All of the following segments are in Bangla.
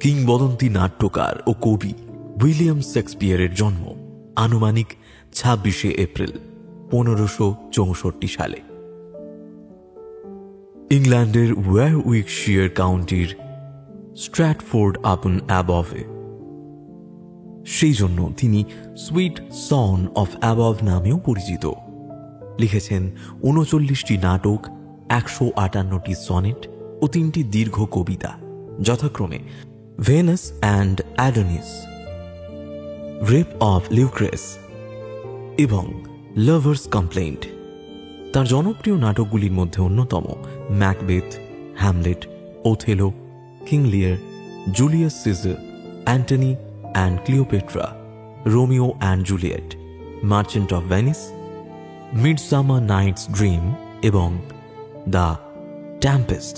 কিংবদন্তি নাট্যকার ও কবি উইলিয়াম শেক্সপিয়ারের জন্ম আনুমানিক 26শে এপ্রিল 1564 সালে ইংল্যান্ডের ওয়ারউইকশায়ার কাউন্টির স্ট্র্যাটফোর্ড আপন অ্যাবভে। সেই জন্য তিনি সুইট সন অফ অ্যাবভ নামেও পরিচিত। লিখেছেন 39টি নাটক, 158টি সনেট ও 3টি দীর্ঘ কবিতা, যথাক্রমে Venus and Adonis, Rape of Lucrece এবং লাভার্স কমপ্লেইন্ট। তার জনপ্রিয় নাটকগুলির মধ্যে অন্যতম Macbeth, Hamlet, Othello, King Lear, Julius Caesar, Antony and Cleopatra, Romeo and Juliet, Merchant of Venice, Midsummer Night's Dream এবং দ্য টেম্পেস্ট।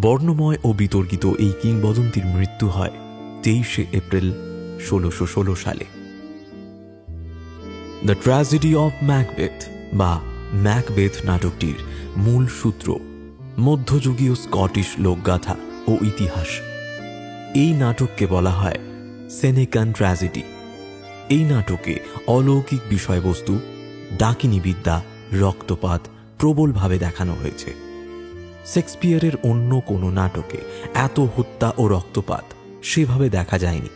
বর্ণময় ও বিতর্কিত এই কিংবদন্তির মৃত্যু হয় 23শে এপ্রিল 1616 সালে। দ্য ট্র্যাজেডি অফ ম্যাকবেথ বা ম্যাকবেথ নাটকটির মূল সূত্র মধ্যযুগীয় স্কটিশ লোকগাথা ও ইতিহাস। এই নাটককে বলা হয় সেনেকান ট্র্যাজেডি। এই নাটকে অলৌকিক বিষয়বস্তু, ডাকিনী বিদ্যা, রক্তপাত প্রবলভাবে দেখানো হয়েছে। শেক্সপিয়ারের অন্য কোনো নাটকে এত হত্যা ও রক্তপাত সেভাবে দেখা যায়নি।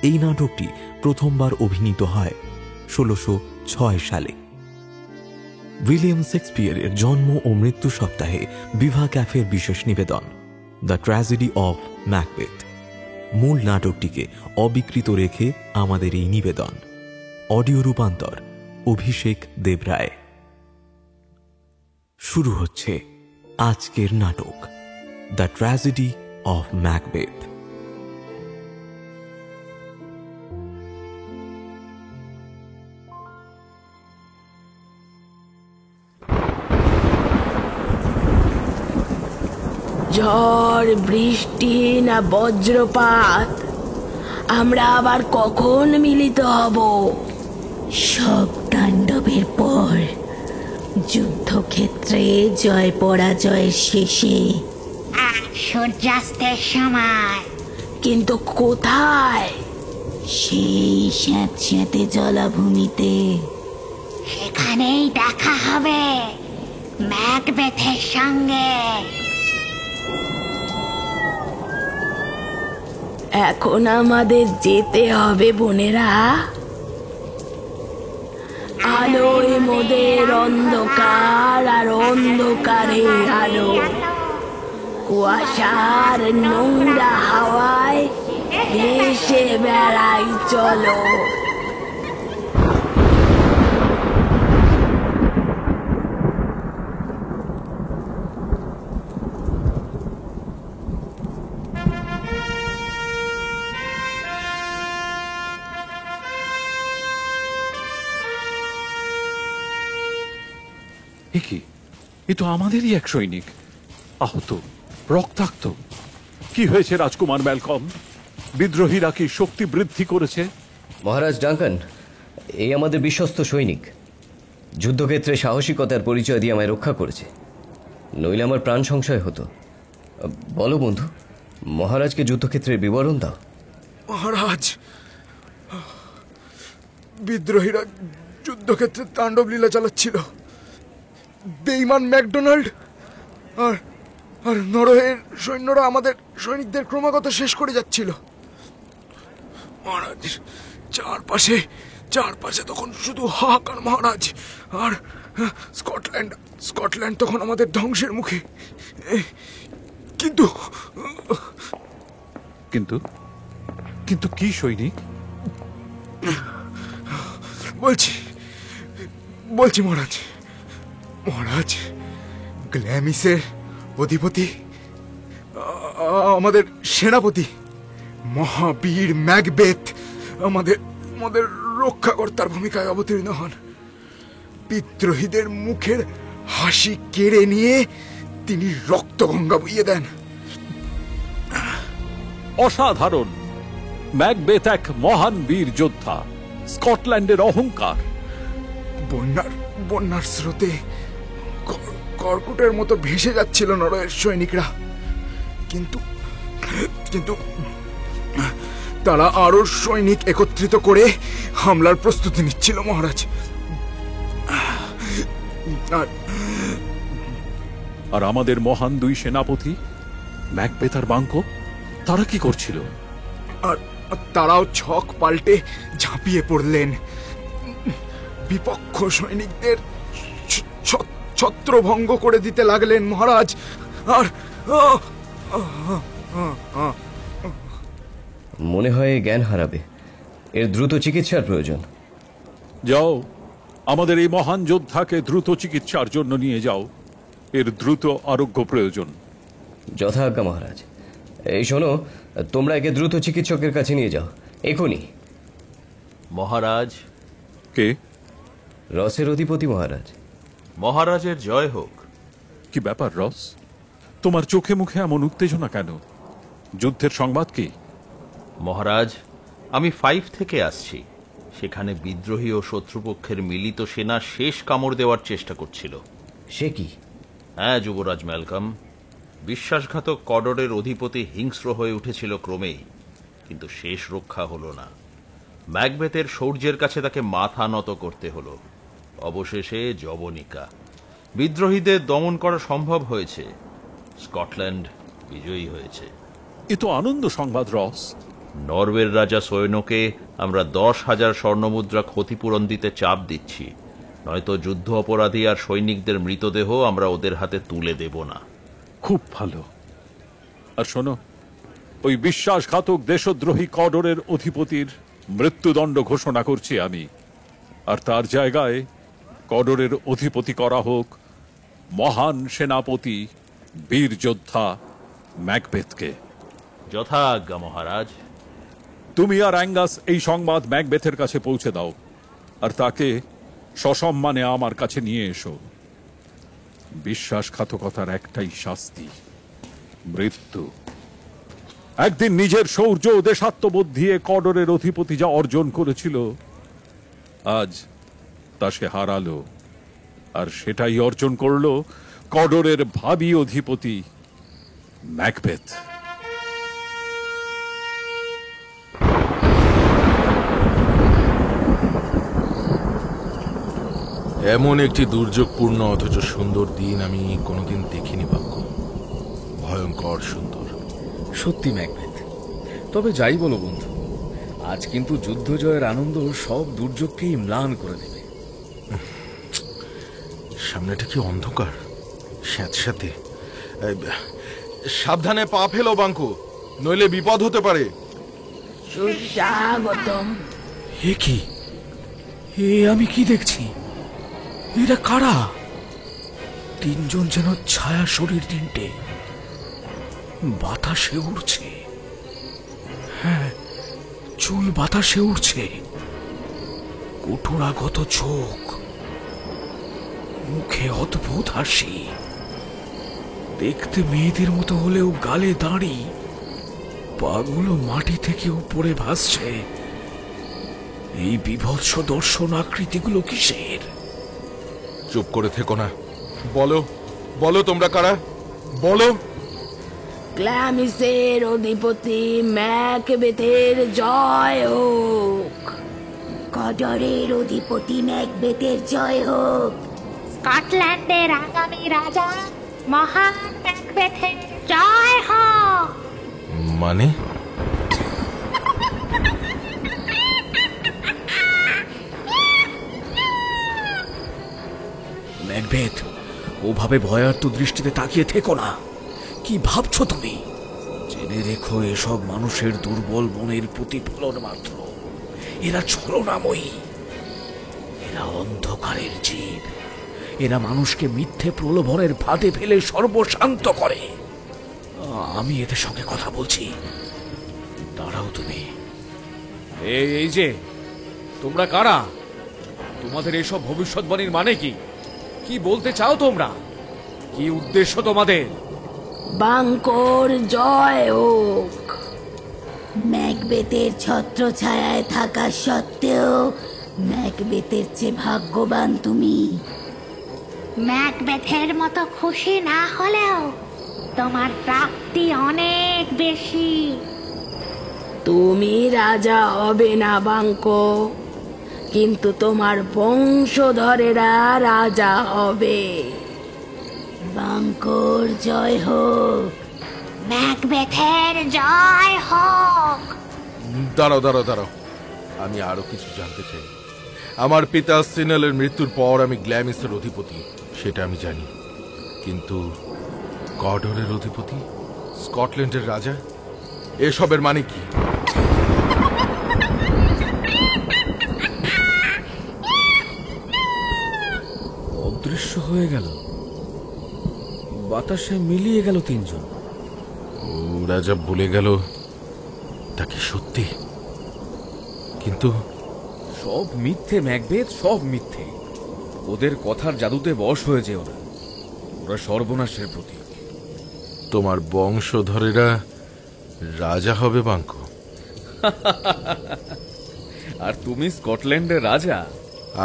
এই নাটকটি প্রথমবার অভিনীত হয় 1606 সালে। উইলিয়াম শেক্সপিয়ারের জন্ম ও মৃত্যু সপ্তাহে বিভা ক্যাফের বিশেষ নিবেদন দ্য ট্র্যাজেডি অফ ম্যাকবেথ। মূল নাটকটিকে অবিকৃত রেখে আমাদের এই নিবেদন। অডিও রূপান্তর অভিষেক দেবরায়। শুরু হচ্ছে আজকের নাটক দ্য ট্র্যাজেডি অফ ম্যাকবেথ। ঝড়, বৃষ্টি না বজ্রপাত, আমরা আবার কখন মিলিত হব? সব তাণ্ডবের পর, যুদ্ধক্ষেত্রে জয় পরাজয়ের শেষে, সূর্যাস্তের সময়। কিন্তু কোথায়? সেই স্যাঁতস্যাঁতে জলাভূমিতে। সেখানেই দেখা হবে ম্যাকবেথের সঙ্গে। এখন আমাদের যেতে হবে বোনেরা। আলোয় মোদের অন্ধকার আর অন্ধকারে আলো, কুয়াশার নোংরা হাওয়ায় ভেসে বেড়াই চলো। কি, এ তো আমাদেরই এক সৈনিক, আহত, রক্তাক্ত। কি হয়েছে রাজকুমার ম্যালকম? বিদ্রোহীরা কি শক্তি বৃদ্ধি করেছে? মহারাজ ডাঙ্কান, এই আমাদের বিশ্বস্ত সৈনিক। যুদ্ধক্ষেত্রে সাহসিকতার পরিচয় দিয়ে আমায় রক্ষা করেছে, নইলে আমার প্রাণ সংশয় হতো। বলো বন্ধু, মহারাজকে যুদ্ধক্ষেত্রের বিবরণ দাও। মহারাজ, বিদ্রোহীরা যুদ্ধক্ষেত্রে তাণ্ডব লীলা চালাচ্ছিল। বেঈমান ম্যাকডোনাল্ড আর নরওয়ের সৈন্যরা আমাদের সৈনিকদের ক্রমাগত শেষ করে যাচ্ছিল। মহারাজ, চারপাশে তখন শুধু হাহাকার মহারাজ। আর স্কটল্যান্ড তখন আমাদের ধ্বংসের মুখে। কিন্তু কিন্তু কিন্তু কি সৈনিক? বলছি মহারাজ, গ্ল্যামিসের অধিপতি, আমাদের সেনাপতি মহাবীর ম্যাকবেথ আমাদের রক্ষাকর্তার ভূমিকায় অবতীর্ণ হন। বিদ্রোহীদের মুখের হাসি কেড়ে নিয়ে তিনি রক্তগঙ্গা বইয়ে দেন। অসাধারণ! ম্যাকবেথ এক মহান বীর যোদ্ধা, স্কটল্যান্ডের অহংকার। বন্যার স্রোতে কর্কটের মতো ভেসে যাচ্ছিল নরওয়ের সৈনিকরা, কিন্তু কিন্তু তারা আরো সৈনিক একত্রিত করে হামলার প্রস্তুতি নিচ্ছিল মহারাজ। আর আর আমাদের মহান দুই সেনাপতি ম্যাকবেথ আর বাঙ্কো, তারা কি করছিল? আর তারাও ছক পাল্টে ঝাঁপিয়ে পড়লেন, বিপক্ষ সৈনিকদের ছত্রভঙ্গ করে দিতে লাগলেন মহারাজ। আর মনে হয় জ্ঞান হারাবে, এর দ্রুত চিকিৎসার প্রয়োজন। যাও, আমাদের এই মহান যোদ্ধাকে দ্রুত চিকিৎসার জন্য নিয়ে যাও, এর দ্রুত আরোগ্য প্রয়োজন। যথাজ্ঞা মহারাজ। এই শোনো, তোমরা একে দ্রুত চিকিৎসকের কাছে নিয়ে যাও এখনই। মহারাজ। কে? রসের অধিপতি মহারাজ। মহারাজের জয় হোক। কি ব্যাপার রস, তোমার চোখে মুখে এমন উত্তেজনা কেন? যুদ্ধের সংবাদ কি? মহারাজ, আমি 5 থেকে আসছি। সেখানে বিদ্রোহী ও শত্রুপক্ষের মিলিত সেনা শেষ কামড় দেওয়ার চেষ্টা করছিল। সে কি? হ্যাঁ যুবরাজ ম্যালকম, বিশ্বাসঘাতক কডরের অধিপতি হিংস্র হয়ে উঠেছিল ক্রমেই, কিন্তু শেষ রক্ষা হলো না। ম্যাকবেথের শৌর্যের কাছে তাকে মাথা নত করতে হলো। অবশেষে জবনিকা। বিদ্রোহীদের দমন করা সম্ভব হয়েছে। স্কটল্যান্ড বিজয়ী হয়েছে। এ তো আনন্দ সংবাদ রস। নরওয়ের রাজা সৈন্যকে আমরা 10,000 স্বর্ণমুদ্রা ক্ষতিপূরণ দিতে চাপ দিচ্ছি, নয়তো যুদ্ধ অপরাধী আর সৈনিকদের মৃতদেহ আমরা ওদের হাতে তুলে দেব না। খুব ভালো। আর শোনো, ওই বিশ্বাসঘাতক দেশদ্রোহী কডরের অধিপতির মৃত্যুদণ্ড ঘোষণা করছি আমি, আর তার জায়গায় কডরের অধিপতি করা হোক মহান সেনাপতি বীর যোদ্ধা ম্যাকবেথকে। যথাজ্ঞা মহারাজ। তুমি আর অ্যাঙ্গাস এই সংবাদ ম্যাকবেথের কাছে পৌঁছে দাও, আর তাকে সসম্মানে আমার কাছে নিয়ে এসো। বিশ্বাসঘাতকতার একটাই শাস্তি, মৃত্যু। একদিন নিজের শৌর্য ও দেশাত্মবোধ দিয়ে কডরের অধিপতি যা অর্জন করেছিল, আজ তা সে হারালো, আর সেটাই অর্জন করলো কডরের ভাবী অধিপতি ম্যাকবেথ। এমন একটি দুর্যোগপূর্ণ অথচ সুন্দর দিন আমি কোনোদিন দেখিনি বাক্য। ভয়ঙ্কর সুন্দর। সত্যি ম্যাকবেথ। তবে যাই বলো বন্ধু, আজ কিন্তু যুদ্ধ জয়ের আনন্দ সব দুর্যোগকেই ম্লান করে দেবে। সামনেটা কি অন্ধকার, স্যাঁতস্যাঁতে। সাবধানে পা ফেলো বাঙ্কু, নইলে বিপদ হতে পারে। সুস্বাগতম। এ কি? এ আমি কি দেখছি? এরা কারা? তিনজন যেন ছায়া শরীর, তিনটে বাতাসে উড়ছে। হ্যাঁ, চুল বাতাসে উড়ছে, কুটুরাগত চোখ, মুখে অদ্ভুত হাসি। দেখতে মেয়েদের মতো হলেও গালে দাঁড়ি, পাগুলো মাটি থেকে উপরে ভাসছে। এই বিভৎস দর্শন আকৃতিগুলো কিসের? চুপ করে থেকো না, বলো বলো তোমরা কারা, বলো। ক্ল্যামিসের অধিপতি ম্যাকবেথের জয় হোক। কডরের অধিপতি ম্যাকবেথের জয় হোক। স্কটল্যান্ডের আগামী রাজা মহান ম্যাকবেথের জয় হোক। মানে? ম্যাকবেথ, ওভাবে ভয়ার্ত দৃষ্টিতে তাকিয়ে থেকো না। কি ভাবছো তুমি? জেনে রেখো, এসব মানুষের দুর্বল মনের প্রতিফলন মাত্র। এরা ছলনাময়ী, এরা অন্ধকারের জীব। এরা মানুষকে মিথ্যে প্রলোভনের ফাঁদে ফেলে সর্বশান্ত করে। আমি এদের সঙ্গে কথা বলছি, দাঁড়াও তুমি। এই যে তোমরা কারা? তোমাদের এসব ভবিষ্যৎবাণীর মানে কি? কি বলতে চাও তোমরা? কি উদ্দেশ্য তোমাদের? বাঙ্কোর জয় হোক। ম্যাকবেথের ছত্র ছায়ায় থাকা সত্ত্বেও ম্যাকবেথের চেয়ে ভাগ্যবান তুমি। ম্যাকবেথের মতো খুশি না হলেও তোমার প্রাপ্তি অনেক বেশি। তুমি রাজা হবে না বাঙ্কো, কিন্তু তোমার বংশধরেরা রাজা হবে। বাঙ্কোর জয় হোক। ম্যাকবেথের জয় হোক। দাঁড়াও দাঁড়াও দাঁড়াও, আমি আরো কিছু জানতে চাই। আমার পিতা সিনেলের মৃত্যুর পর আমি গ্ল্যামিসের অধিপতি, সেটা আমি জানি, কিন্তু কডরের অধিপতি, স্কটল্যান্ডের রাজা, এসবের মানে কি? অদৃশ্য হয়ে গেল, বাতাসে মিলিয়ে গেল তিনজন। ওরা যা ভুলে গেল তা কি সত্যি? কিন্তু সব মিথ্যে ম্যাকবেথ, সব মিথ্যে। ওদের কথার জাদুতে বশ হয়েছে ওরা। ওরা সর্বনাশের প্রতীক। তোমার বংশধরেরা রাজা হবে বাঙ্কো, আর তুমি স্কটল্যান্ডের রাজা,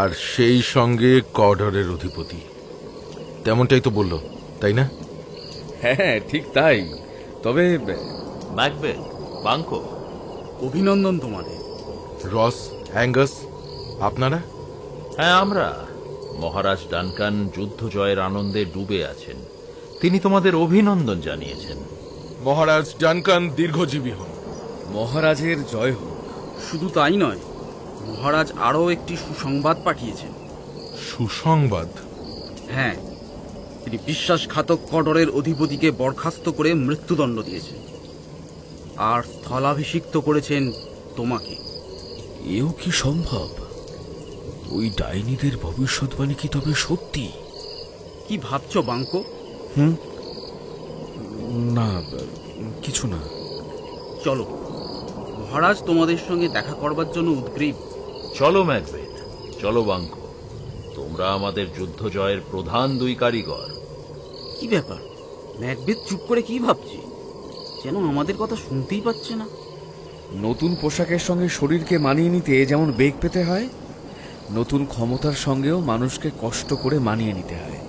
আর সেই সঙ্গে কডরের অধিপতি। তেমনটাই তো বললো, তাই না? হ্যাঁ ঠিক তাই। তবে ম্যাকবেথ, বাঙ্কো, অভিনন্দন তোমাদের। রস, অ্যাঙ্গাস, আপনারা? হ্যাঁ, আমরা। মহারাজ ডানকান যুদ্ধ জয়ের আনন্দে ডুবে আছেন, তিনি তোমাদের অভিনন্দন জানিয়েছেন। মহারাজ ডানকান দীর্ঘজীবী হন। মহারাজের জয় হোক। শুধু তাই নয়, মহারাজ আরও একটি সুসংবাদ পাঠিয়েছেন। সুসংবাদ? হ্যাঁ, তিনি বিশ্বাসঘাতক কডরের অধিপতিকে বরখাস্ত করে মৃত্যুদণ্ড দিয়েছেন, আর স্থলাভিষিক্ত করেছেন তোমাকে। এও কি সম্ভব? ওই ডাইনিদের ভবিষ্যৎবাণী কি তবে সত্যি? কি ভাবছো বাঙ্কো? না, কিছু না। চলো, মহারাজ তোমাদের সঙ্গে দেখা করবার জন্য উদ্গ্রীব। চলো ম্যাকবেথ, চলো বাঙ্কো, তোমরা আমাদের যুদ্ধ জয়ের প্রধান দুই কারিগর। কি ব্যাপার, ম্যাকবেথ চুপ করে কি ভাবছে? যেন আমাদের কথা শুনতেই পাচ্ছে না। নতুন পোশাকের সঙ্গে শরীরকে মানিয়ে নিতে যেমন বেগ পেতে হয়, নতুন ক্ষমতার সঙ্গেও মানুষকে কষ্ট করে মানিয়ে নিতে হয়।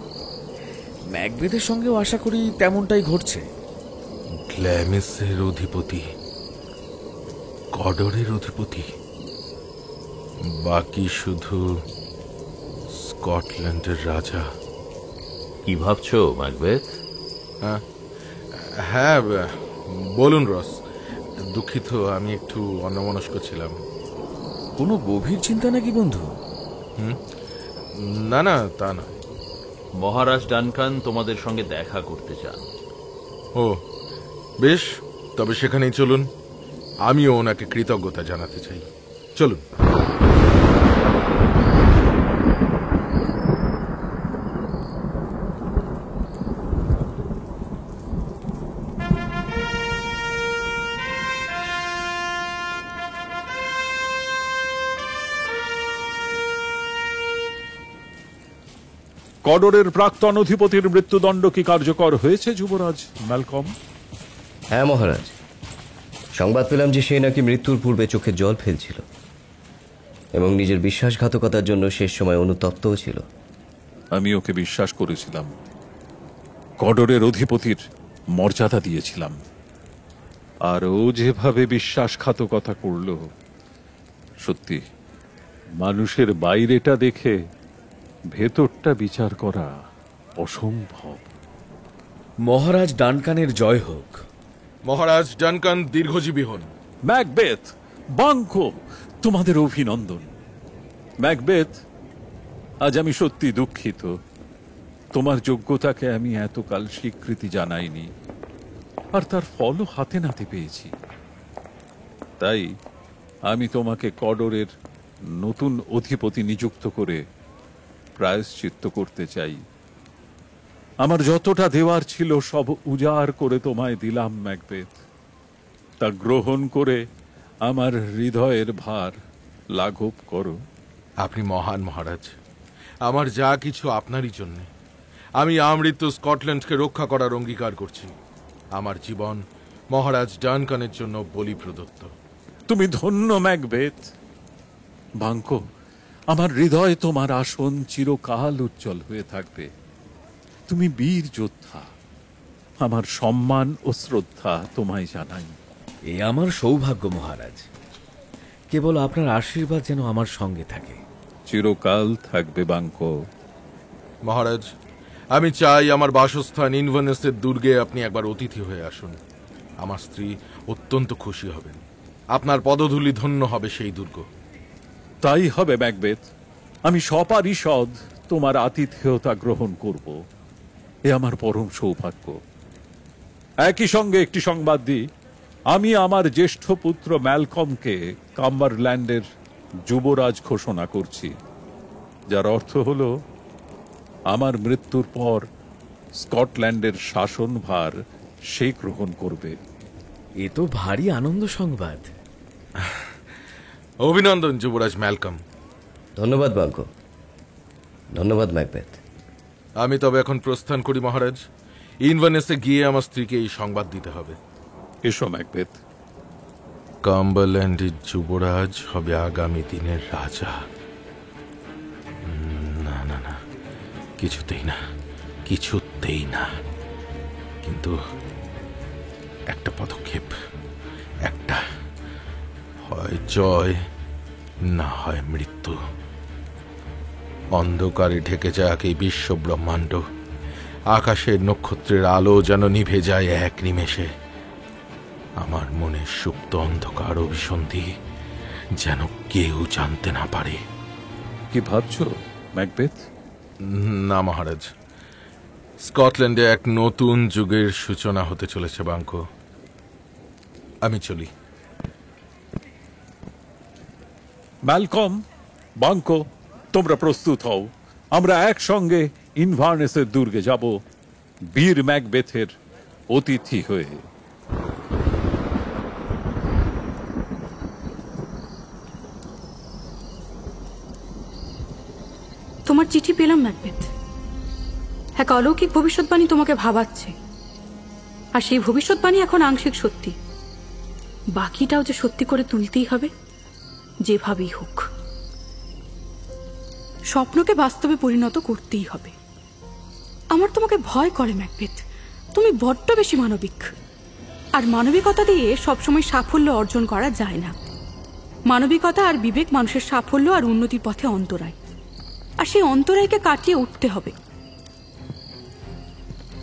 ম্যাকবেথের সঙ্গেও আশা করি তেমনটাই ঘটছে। গ্ল্যামিসের অধিপতি, কডরের অধিপতি, বাকি শুধু স্কটল্যান্ডের রাজা। কি ভাবছো ম্যাকবেথ? হ্যাঁ, বলুন রস। দুঃখিত, আমি একটু অন্যমনস্ক ছিলাম। কোনো গভীর চিন্তা নাকি বন্ধু? না না, তা না। মহারাজ ডানকান তোমাদের সঙ্গে দেখা করতে চান। ও বেশ, তবে সেখানেই চলুন। আমিও ওনাকে কৃতজ্ঞতা জানাতে চাই। চলুন। কডরের প্রাক্তন অধিপতির মৃত্যুদণ্ড কি কার্যকর হয়েছে যুবরাজ ম্যালকম? হ্যাঁ মহারাজ, সংবাদ পেলাম যে সে নাকি মৃত্যুর পূর্বে চোখে জল ফেলছিল এবং নিজের বিশ্বাসঘাতকতার জন্য শেষ সময় অনুতপ্তও ছিল। আমি ওকে বিশ্বাস করেছিলাম, কডরের অধিপতির মর্যাদা দিয়েছিলাম, আর ও যেভাবে বিশ্বাসঘাতকতা করল, সত্যি মানুষের বাইরেটা দেখে ভেতরটা বিচার করা অসম্ভব। মহারাজ ডানকানের জয় হোক। মহারাজ ডানকান দীর্ঘজীবী হন। ম্যাকবেথ, বাঙ্কো, তোমাদের অভিনন্দন। ম্যাকবেথ, আজ আমি সত্যি দুঃখিত, তোমার যোগ্যতাকে আমি এতকাল স্বীকৃতি জানাইনি, আর তার ফলও হাতে নাতে পেয়েছি। তাই আমি তোমাকে কডরের নতুন অধিপতি নিযুক্ত করে প্রায়শ্চিত্ত করতে চাই। আমার যতটা দেওয়ার ছিল সব উজাড় করে তোমায় দিলাম ম্যাকবেথ, তা গ্রহণ করে আমার হৃদয়ের ভার লাঘব করো। আপনি মহান মহারাজ, আমার যা কিছু আপনারই জন্য। আমি আমৃত্যু স্কটল্যান্ডকে রক্ষা করার অঙ্গীকার করছি। আমার জীবন মহারাজ ডানকানের জন্য বলি প্রদত্ত। তুমি ধন্য ম্যাকবেথ। বাঙ্কো, আমার হৃদয় তোমার আসন চিরকাল উজ্জ্বল হয়ে থাকবে। তুমি বীর যোদ্ধা, আমার সম্মান ও শ্রদ্ধা তোমায় জানাই। এ আমার সৌভাগ্য মহারাজ। কেবল আপনার আশীর্বাদ যেন আমার সঙ্গে থাকে। চিরকাল থাকবে বাঙ্কো। মহারাজ, আমি চাই আমার বাসস্থান ইনভার্নেসের দুর্গে আপনি একবার অতিথি হয়ে আসুন। আমার স্ত্রী অত্যন্ত খুশি হবেন। আপনার পদধূলি ধন্য হবে সেই দুর্গ। তাই হবে ম্যাকবেথ। আমি সপারিষদ তোমার আতিথেয়তা গ্রহণ করব। এ আমার পরম সৌভাগ্য। একই সঙ্গে একটি সংবাদ দিই, আমি আমার জ্যেষ্ঠ পুত্র ম্যালকমকে কাম্বারল্যান্ডের যুবরাজ ঘোষণা করছি, যার অর্থ হল আমার মৃত্যুর পর স্কটল্যান্ডের শাসনভার সে গ্রহণ করবে। এ তো ভারী আনন্দ সংবাদ। অভিনন্দন যুবরাজ ম্যালকম। ধন্যবাদ বাঙ্কো। ধন্যবাদ ম্যাকবেথ। আমি তবে এখন প্রস্থান করি মহারাজ। ইনভার্নেসে গিয়ে আমার স্ত্রীকে এই সংবাদ দিতে হবে। এসো ম্যাকবেথ। কাম্বারল্যান্ডের যুবরাজ হবে আগামী দিনের রাজা। না না না, কিছুতেই না, কিছুতেই না। কিন্তু একটা পদক্ষেপ, একটা, হয় জয় না হয় মৃত্যু। অন্ধকারে ঢেকে যাক এই বিশ্ব ব্রহ্মাণ্ড, আকাশের নক্ষত্রের আলো যেন নিভে যায় এক নিমেষে। আমার মনের সুপ্ত অন্ধকার অভিসন্ধি যেন কেউ জানতে না পারে। কি ভাবছো ম্যাকবেথ? না মহারাজ, স্কটল্যান্ডে এক নতুন যুগের সূচনা হতে চলেছে বাঙ্কো। আমি চলি। ম্যালকম, বাঙ্কো, তোমরা প্রস্তুত হও। আমরা একসঙ্গে ইনভার্নেসের দুর্গে যাব, বীর ম্যাকবেথের অতিথি হয়ে। তোমার চিঠি পেলাম ম্যাকবেথ। এক অলৌকিক ভবিষ্যৎবাণী তোমাকে ভাবাচ্ছে, আর সেই ভবিষ্যৎবাণী এখন আংশিক সত্যি। বাকিটাও যে সত্যি করে তুলতেই হবে, যেভাবেই হোক। স্বপ্নকে বাস্তবে পরিণত করতেই হবে। আমার তোমাকে ভয় করে ম্যাকবেথ, তুমি বড্ড বেশি মানবিক। আর মানবিকতা দিয়ে সবসময় সাফল্য অর্জন করা যায় না। মানবিকতা আর বিবেক মানুষের সাফল্য আর উন্নতির পথে অন্তরায়, আর সেই অন্তরায়কে কাটিয়ে উঠতে হবে।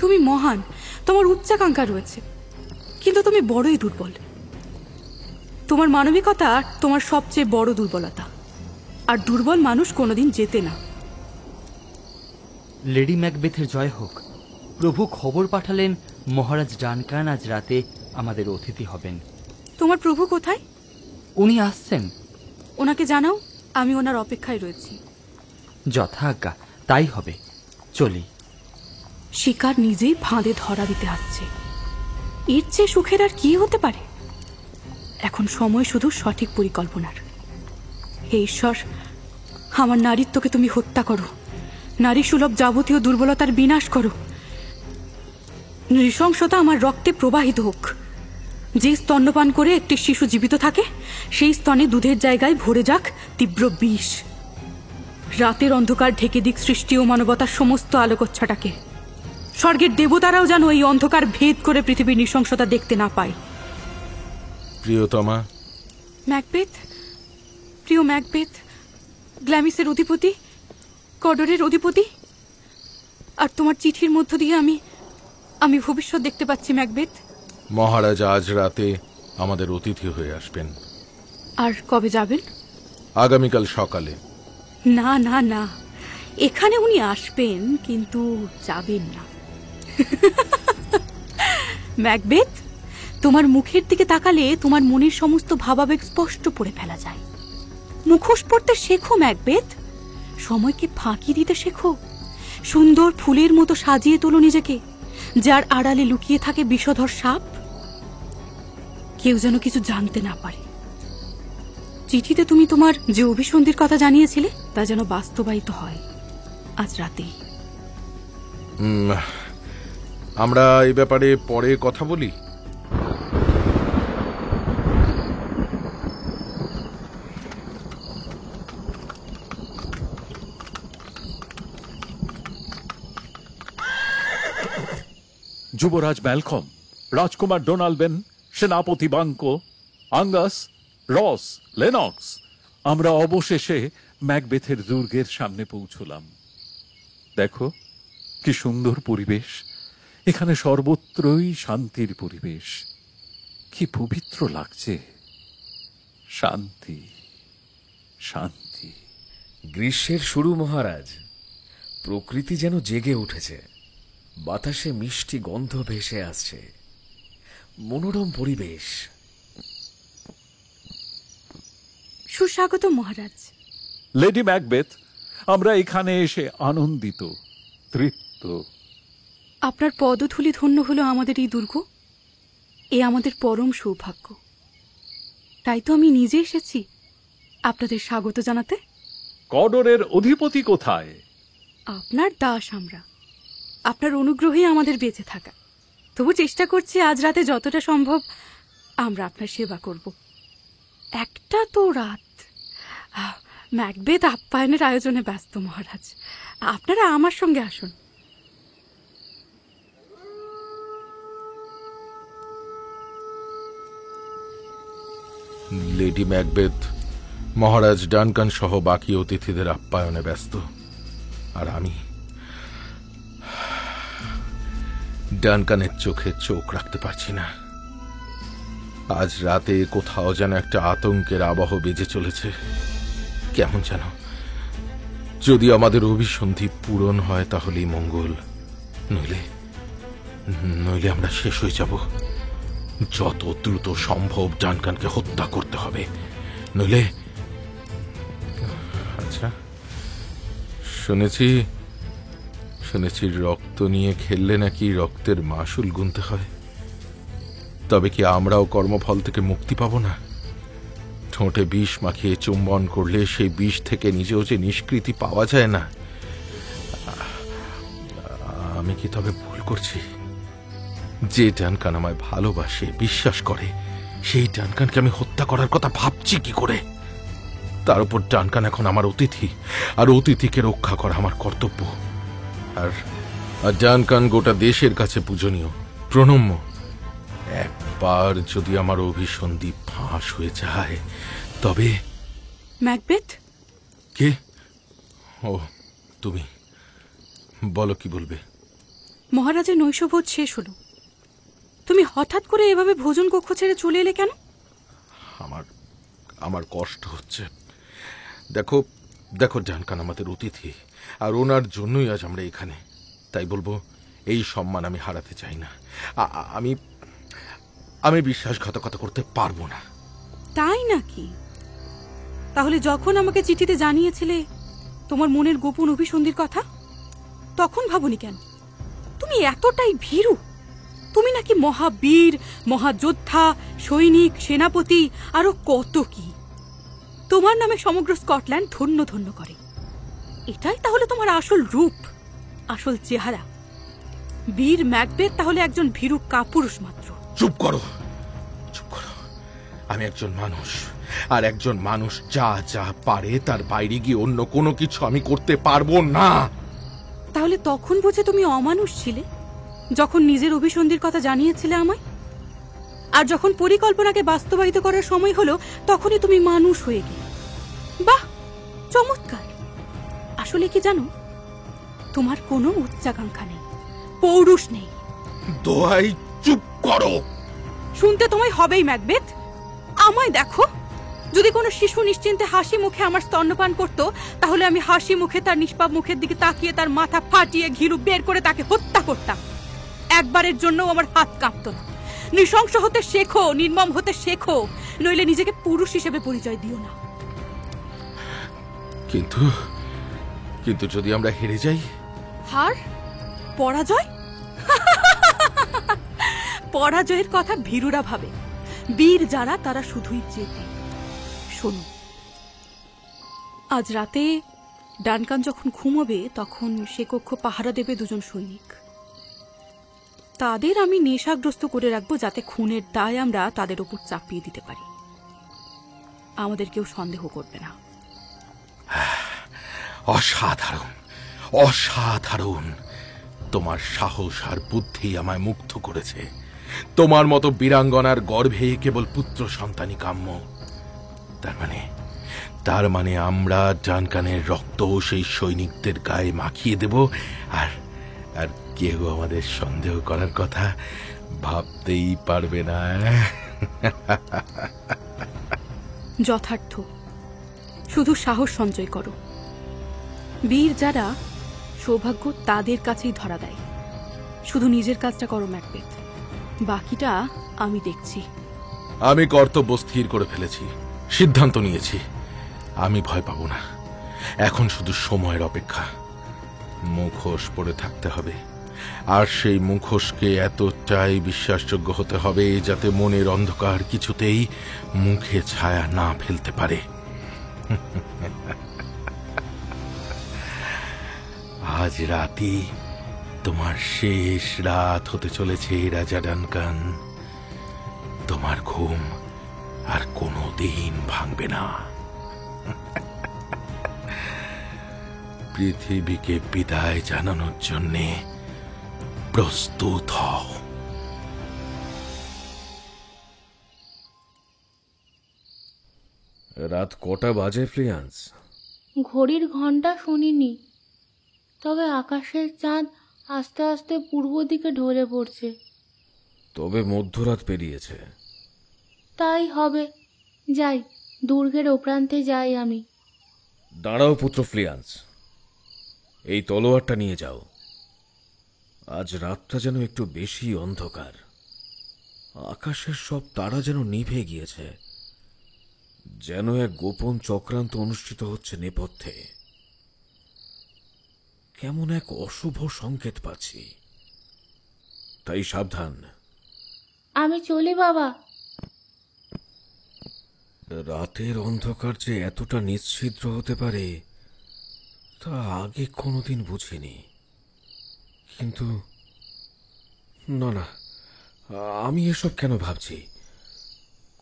তুমি মহান, তোমার উচ্চাকাঙ্ক্ষা রয়েছে, কিন্তু তুমি বড়ই দুর্বল। তোমার মানবিকতা তোমার সবচেয়ে বড় দুর্বলতা, আর দুর্বল মানুষ কোনোদিন জেতে না। লেডি ম্যাকবেথের জয় হোক। প্রভু খবর পাঠালেন মহারাজ ডানকান আজ রাতে আমাদের অতিথি হবেন। তোমার প্রভু কোথায়? উনি আসছেন। ওনাকে জানাও আমি ওনার অপেক্ষায় রয়েছি। যথাজ্ঞা, তাই হবে। চলি। শিকার নিজেই ফাঁদে ধরা দিতে আসছে। এর চেয়ে সুখের আর কি হতে পারে? এখন সময় শুধু সঠিক পরিকল্পনার। হে ঈশ্বর, আমার নারীত্বকে তুমি হত্যা করো। নারী সুলভ যাবতীয় দুর্বলতার বিনাশ করো। নৃশংসতা আমার রক্তে প্রবাহিত হোক। যে স্তন্যপান করে একটি শিশু জীবিত থাকে, সেই স্তনে দুধের জায়গায় ভরে যাক তীব্র বিষ। রাতের অন্ধকার ঢেকে দিক সৃষ্টি ও মানবতার সমস্ত আলোকচ্ছটাকে। স্বর্গের দেবতারাও যেন এই অন্ধকার ভেদ করে পৃথিবীর নৃশংসতা দেখতে না পায়। প্রিয়তমা ম্যাকবেথ, প্রিয় ম্যাকবেথ, গ্ল্যামিসের অধিপতি, কডরের অধিপতি, আর তোমার চিঠির মধ্য দিয়ে আমি ভবিষ্যৎ দেখতে পাচ্ছি ম্যাকবেথ। মহারাজ আজ রাতে আমাদের অতিথি হয়ে আসবেন। আর কবে যাবেন? আগামীকাল সকালে। না না না, এখানে উনি আসবেন কিন্তু যাবেন না। ম্যাকবেথ, তোমার মুখের দিকে তাকালে তোমার মনের সমস্ত ভাবাবেগ স্পষ্ট পড়ে ফেলা যায়। মুখোশ পড়তে শেখো ম্যাকবেথ, সময়কে ফাঁকি দিতে শেখো। সুন্দর ফুলের মতো সাজিয়ে তোলো নিজেকে, যার আড়ালে লুকিয়ে থাকে বিষধর সাপ। কেউ যেন কিছু জানতে না পারে। চিঠিতে তুমি তোমার যে অভিসন্ধির কথা জানিয়েছিলে তা যেন বাস্তবায়িত হয় আজ রাতেই। আমরা এই ব্যাপারে পরে কথা বলি। যুবরাজ ম্যালকম, রাজকুমার ডোনাল্বেন, সেনাপতি বাঙ্কো, আঙ্গাস, রস, লেনক্স, আমরা অবশেষে ম্যাকবেথের দুর্গের সামনে পৌঁছলাম। দেখো কি সুন্দর পরিবেশ, এখানে সর্বত্রই শান্তির পরিবেশ। কি পবিত্র লাগছে। শান্তি, শান্তি। গ্রীষ্মের শুরু মহারাজ, প্রকৃতি যেন জেগে উঠেছে। বাতাসে মিষ্টি গন্ধ ভেসে আসছে, মনোরম পরিবেশ। সুস্বাগত মহারাজ। লেডি ম্যাকবেথ, আমরা এখানে এসে আনন্দিত, তৃপ্ত। আপনার পদধূলি ধন্য হলো আমাদের এই দুর্গ। এ আমাদের পরম সৌভাগ্য। তাই তো আমি নিজে এসেছি আপনাদের স্বাগত জানাতে। কডরের অধিপতি কোথায়? আপনার দাস আমরা। আপনার অনুগ্রহেই আমাদের বেঁচে থাকা। তবু চেষ্টা করছি আজ রাতে যতটা সম্ভব আমরা আপনার সেবা করব। একটা তো রাত। ম্যাকবেথ আপ্যায়নের আয়োজনে ব্যস্ত মহারাজ। আপনারা আমার সঙ্গে আসুন। লেডি ম্যাকবেথ মহারাজ ডানকান সহ বাকি অতিথিদের আপ্যায়নে ব্যস্ত, আর আমি ডানকানের চোখে চোখ রাখতে পারছি না। আজ রাতে কোথাও যেন একটা আতঙ্কের আবহ বেজে চলেছে। কেমন যেন, যদি আমাদের অভিসন্ধি পূরণ হয় তাহলেই মঙ্গল, নইলে নইলে আমরা শেষ হয়ে যাব। যত দ্রুত সম্ভব ডানকানকে হত্যা করতে হবে, নইলে। আচ্ছা, শুনেছি রক্ত নিয়ে খেললে নাকি রক্তের মাসুল গুনতে হয়। তবে কি আমরাও কর্মফল থেকে মুক্তি পাব না? ঠোঁটে বিষ মাখিয়ে চুম্বন করলে সেই বিষ থেকে নিজেও যে নিষ্কৃতি পাওয়া যায় না। আমি কি তবে ভুল করছি? যে ডানকান আমায় ভালোবাসে, বিশ্বাস করে, সেই ডানকানকে আমি হত্যা করার কথা ভাবছি কি করে? তার উপর ডানকান এখন আমার অতিথি, আর অতিথিকে রক্ষা করা আমার কর্তব্য। আর ডানকান গোটা দেশের কাছে পূজনীয়, প্রণম্য। একবার যদি আমার অভিসন্ধি ফাঁস হয়ে যায় তবে। ম্যাকবেথ? কে? ও, তুমি বলো, কি বলবে? মহারাজের নৈশভোজ শেষ হলো। তুমি হঠাৎ করে এভাবে ভোজন কক্ষ ছেড়ে চলে এলে কেন? আমার কষ্ট হচ্ছে। দেখো দেখো ডানকান আমাদের অতিথি, আর ওনার জন্যই আজ আমরা এখানে। তাই বলবো, এই সম্মান আমি হারাতে চাই না। আমি বিশ্বাসঘাতকতা করতে পারবো না। তাই নাকি? তাহলে যখন আমাকে চিঠিতে জানিয়েছিলে তোমার মনের গোপন অভিসন্ধির কথা, তখন ভাবনি কেন? তুমি এতটাই ভীরু। তুমি নাকি মহাবীর, মহাযোদ্ধা, সৈনিক, সেনাপতি, আরো কত কি। তোমার নামে সমগ্র স্কটল্যান্ড ধন্য ধন্য করে। এটাই তাহলে তোমার আসল রূপ, আসল চেহারা। বীর ম্যাকবেথ তাহলে একজন ভীরু কাপুরুষ মাত্র। চুপ করো, চুপ করো। আমি একজন মানুষ, আর একজন মানুষ যা যা পারে তার বাইরে গিয়ে অন্য কোনো কিছু আমি করতে পারবো না। তাহলে তখন বুঝে তুমি অমানুষ ছিলে, যখন নিজের অভিসন্ধির কথা জানিয়েছিলে আমায়? আর যখন পরিকল্পনাকে বাস্তবায়িত করার সময় হলো, তখনই তুমি মানুষ হয়ে গেলে। বাহ, চমৎকার। আসলে কি জানো, তোমার কোনো উচ্চাকাঙ্ক্ষা নেই, পৌরুষ নেই। দোহাই, চুপ করো। শুনতে তোমায় হবেই ম্যাকবেথ। আমায় দেখো, যদি কোনো শিশু নিশ্চিন্তে হাসি মুখে আমার স্তন্যপান করত, তাহলে আমি হাসি মুখে তার নিষ্পাপ মুখের দিকে তাকিয়ে তার মাথা ফাটিয়ে ঘিলু বের করে তাকে হত্যা করতাম। একবারের জন্য আমার হাত কাঁপত না। নৃশংস হতে শেখো, নির্মম হতে শেখো, নইলে নিজেকে পুরুষ হিসেবে পরিচয় দিও না। কিন্তু যদি আমরা হেরে যাই? হার? পরাজয়? পরাজয়ের কথা ভীরুরা ভাবে, বীর যারা তারা শুধুই জেতে। শোনো, আজ রাতে ডানকান যখন ঘুমোবে তখন সে কক্ষ পাহারা দেবে দুজন সৈনিক। তাদের আমি নেশাগ্রস্ত করে রাখবো, যাতে খুনের দায় আমরা তাদের উপর চাপিয়ে দিতে পারি। আমাদের কেউ সন্দেহ করবে না। অসাধারণ, অসাধারণ। তোমার সাহস আর বুদ্ধি আমায় মুগ্ধ করেছে। তোমার মতো বীরাঙ্গনার গর্ভে কেবল পুত্র সন্তানই কাম্য। তার মানে আমরা ডানকানের রক্ত সেই সৈনিকদের গায়ে মাখিয়ে দেব, আর আর কেউ আমাদের সন্দেহ করার কথা ভাবতেই পারবে না। যথার্থ। শুধু সাহস সঞ্চয় করো। বীর যারা, সৌভাগ্য তাদের কাছেই ধরা দেয়। শুধু নিজের কাজটা করো ম্যাকবেথ, বাকিটা আমি দেখছি। আমি কর্তব্য স্থির করে ফেলেছি, সিদ্ধান্ত নিয়েছি। আমি ভয় পাবো না। এখন শুধু সময়ের অপেক্ষা। মুখোশ পরে থাকতে হবে, আর সেই মুখোশকে এতটাই বিশ্বাসযোগ্য হতে হবে যাতে মনের অন্ধকার কিছুতেই মুখে ছায়া না ফেলতে পারে। আজ রাতই তোমার শেষ রাত হতে চলেছে রাজা ডানকান। তোমার ঘুম আর কোনো দিন ভাঙবে না। পৃথিবীকে বিদায় জানানোর জন্যে প্রস্তুত হও। রাত কটা বাজে ফ্লিয়ান্স? ঘড়ির ঘন্টা শুনিনি, তবে আকাশের চাঁদ আস্তে আস্তে পূর্ব দিকে ঢলে পড়ছে। তবে মধ্যরাত পেরিয়েছে। তাই হবে। যাই, দুর্গের ও প্রান্তে যাই আমি। দাঁড়াও পুত্র ফ্লিয়ান্স, এই তলোয়ারটা নিয়ে যাও। আজ রাতটা যেন একটু বেশি অন্ধকার। আকাশের সব তারা যেন নিভে গিয়েছে, যেন এক গোপন চক্রান্ত অনুষ্ঠিত হচ্ছে নেপথ্যে। কেমন এক অশুভ সংকেত পাচ্ছি। তাই সাবধান। আমি চলি বাবা। রাতের অন্ধকার যে এতটা নিশ্ছিদ্র হতে পারে তা আগে কোনোদিন বুঝিনি। কিন্তু না, আমি এসব কেন ভাবছি?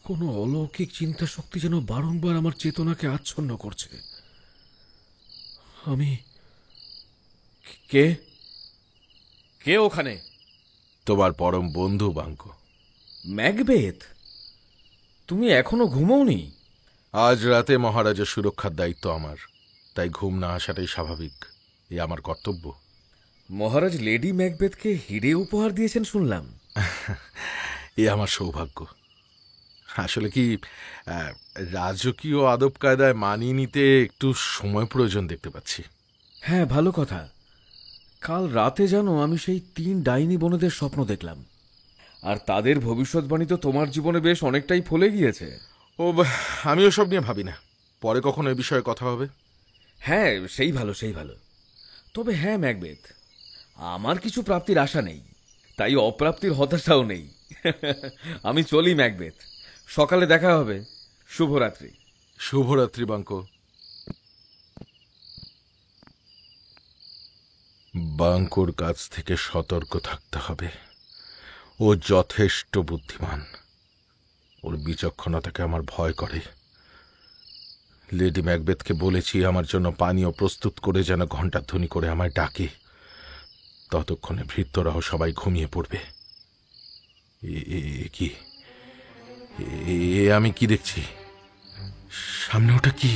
কোনো অলৌকিক চিন্তা শক্তি যেন বারংবার আমার চেতনাকে আচ্ছন্ন করছে। আমি কে কে ওখানে? তোমার পরম বন্ধু বাঙ্ক। ম্যাকবেথ, তুমি এখনো ঘুমোওনি? আজ রাতে মহারাজের সুরক্ষার দায়িত্ব আমার, তাই ঘুম না আসাটাই স্বাভাবিক। এ আমার কর্তব্য। মহারাজ লেডি ম্যাকবেথকে হিরে উপহার দিয়েছেন শুনলাম। এ আমার সৌভাগ্য। আসলে কি, রাজকীয় আদব কায়দায় মানিয়ে নিতে একটু সময় প্রয়োজন দেখতে পাচ্ছি। হ্যাঁ, ভালো কথা। কাল রাতে জানো আমি সেই 3 ডাইনি বোনেদের স্বপ্ন দেখলাম, আর তাদের ভবিষ্যৎবাণী তো তোমার জীবনে বেশ অনেকটাই ফলে গিয়েছে। ও, আমি ওসব নিয়ে ভাবি না। পরে কখনো এই বিষয়ে কথা হবে। হ্যাঁ, সেই ভালো। তবে হ্যাঁ ম্যাকবেথ, আমার কিছু প্রাপ্তির আশা নেই, তাই অপ্রাপ্তির হতাশাও নেই। আমি চলি ম্যাকবেথ, সকালে দেখা হবে। শুভরাত্রি। শুভরাত্রি বাঙ্ক। বাঙ্কোর কাছ থেকে সতর্ক থাকতে হবে। ও যথেষ্ট বুদ্ধিমান। ওর বিচক্ষণতাকে আমার ভয় করে। লেডি ম্যাকবেথকে বলেছি আমার জন্য পানীয় প্রস্তুত করে যেন ঘণ্টাধ্বনি করে আমায় ডাকে। ততক্ষণে ভৃত্যরাও সবাই ঘুমিয়ে পড়বে। কি আমি কি দেখছি? সামনে ওটা কি?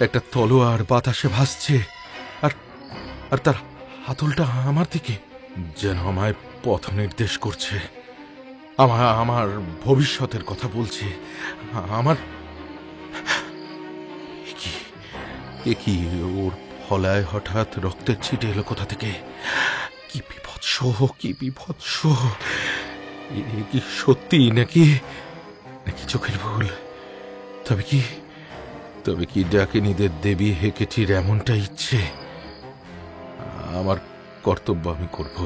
একটা তলোয়ার বাতাসে ভাসছে, আর তার হাতলটা আমার দিকে, যেন আমায় পথ নির্দেশ করছে। আমার ভবিষ্যতের কথা বলছে। আমার কি ওর ফলায় হঠাৎ রক্তের ছিটে এলো কোথা থেকে? কি বিভৎস, কি বিভৎস! কি সত্যি নাকি চোখের ভুল? তবে কি ডাকিনীদের দেবী হেকেটির এমনটা ইচ্ছে? আমার কর্তব্য আমি করব।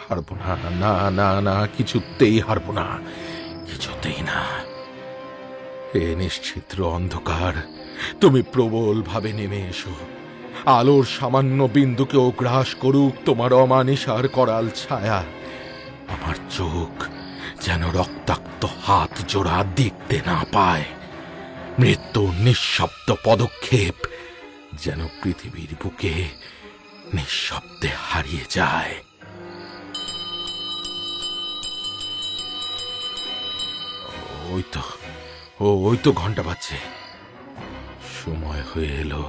হারবো না, না না না, কিছুতেই হারবো না, কিছুতেই না। এ নিশ্চিদ্র অন্ধকার, তুমি প্রবল ভাবে নেমে এসো। আলোর সামান্য বিন্দুকেও গ্রাস করুক তোমার অমানিসার করাল ছায়া। আমার চোখ যেন রক্তাক্ত হাত জোড়া দেখতে না পায়। মৃত্যুর নিঃশব্দ পদক্ষেপ যেন পৃথিবীর বুকে নিঃশব্দে হারিয়ে যায়। ওই তো ঘন্টা বাজছে, সময় হয়ে এলো।